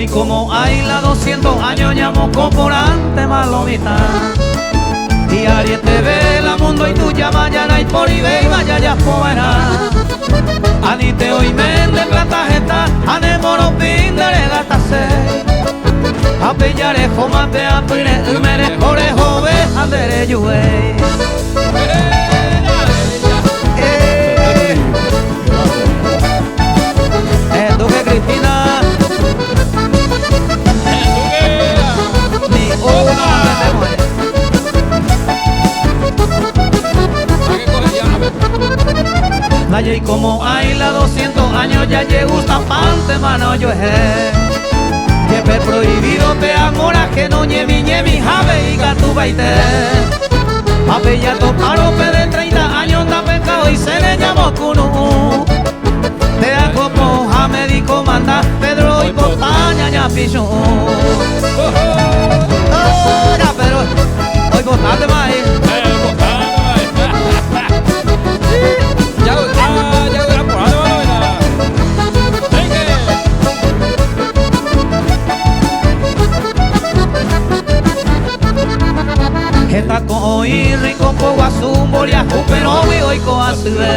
y como hay la 200 años llamo corporante malomita. Y Aries TV, la mundo y tú ya mañana y por eBay vaya ya fuera. Anite hoy mende plata jeta, anemoro pindere gatase. Apellare jomate apire, umere ore jove, andere yue. Duque Cristina. Ni una tenemos. Y como hay la 200 años ya llegó esta parte mano yo que pe prohibido te amora que no ñemi ñemi jave y gatu baite pape ya toparo pe de 30 años da pecado y se le llamó Kunu te acopo a médico manda Pedro y Botaña ya pichón ya pero hoy botate más Está con hoy rico po guasumbo ya pero hoy con asube.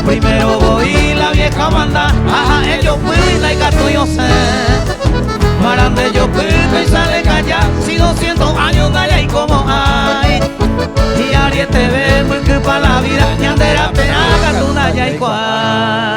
Primero voy la vieja manda, ajá ellos pueden y gato yo sé. Marande yo puedo y sale calla, si 200 años de allá y como hay. Y Aries TV muy que pa' la vida, ñandera pena gatuna ya y cual.